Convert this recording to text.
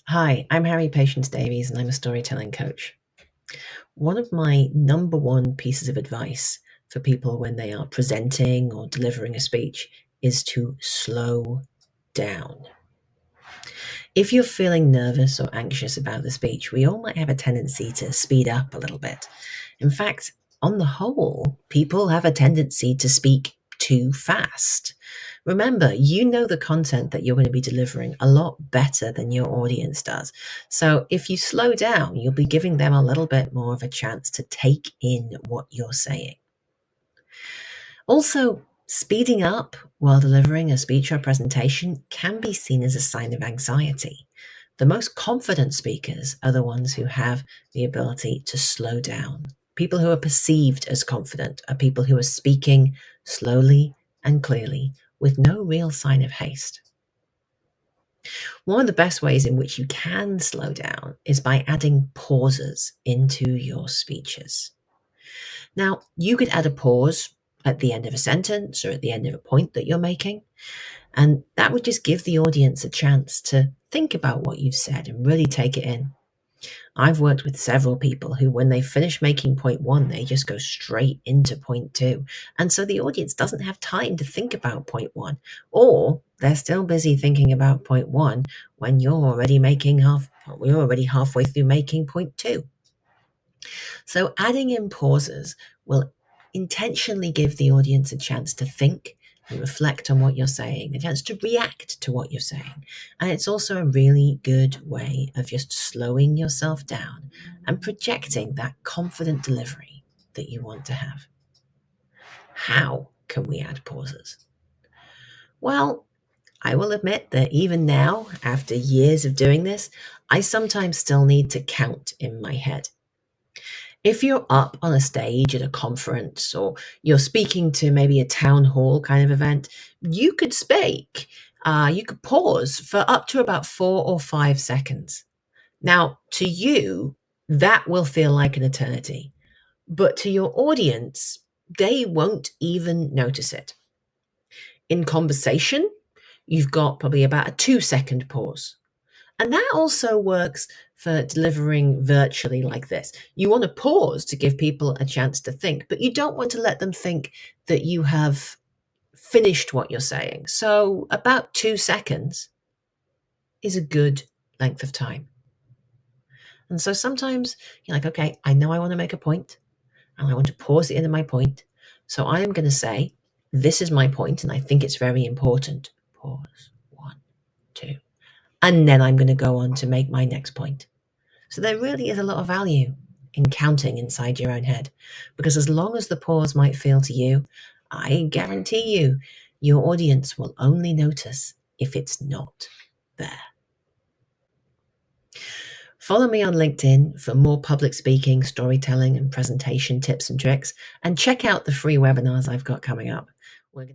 Hi, I'm Harry Patience Davies and I'm a storytelling coach. One of my number one pieces of advice for people when they are presenting or delivering a speech is to slow down. If you're feeling nervous or anxious about the speech, we all might have a tendency to speed up a little bit. In fact, on the whole, people have a tendency to speak too fast. Remember, you know the content that you're going to be delivering a lot better than your audience does. So if you slow down, you'll be giving them a little bit more of a chance to take in what you're saying. Also, speeding up while delivering a speech or presentation can be seen as a sign of anxiety. The most confident speakers are the ones who have the ability to slow down. People who are perceived as confident are people who are speaking slowly and clearly with no real sign of haste. One of the best ways in which you can slow down is by adding pauses into your speeches. Now, you could add a pause at the end of a sentence or at the end of a point that you're making, and that would just give the audience a chance to think about what you've said and really take it in. I've worked with several people who, when they finish making point one, they just go straight into point two. And so the audience doesn't have time to think about point one, or they're still busy thinking about point one when we're already halfway through making point two. So adding in pauses will intentionally give the audience a chance to think and reflect on what you're saying, a chance to react to what you're saying. And it's also a really good way of just slowing yourself down and projecting that confident delivery that you want to have. How can we add pauses? Well, I will admit that even now, after years of doing this, I sometimes still need to count in my head. If you're up on a stage at a conference or you're speaking to maybe a town hall kind of event, you could you could pause for up to about 4 or 5 seconds. Now, to you, that will feel like an eternity, but to your audience, they won't even notice it. In conversation, you've got probably about a 2 second pause. And that also works for delivering virtually like this. You want to pause to give people a chance to think, but you don't want to let them think that you have finished what you're saying. So, about 2 seconds is a good length of time. And so sometimes you're like, okay, I know I want to make a point and I want to pause the end of my point. So I am going to say, this is my point and I think it's very important. Pause, 1, 2. And then I'm going to go on to make my next point. So there really is a lot of value in counting inside your own head, because as long as the pause might feel to you, I guarantee you, your audience will only notice if it's not there. Follow me on LinkedIn for more public speaking, storytelling, and presentation tips and tricks, and check out the free webinars I've got coming up. We're going to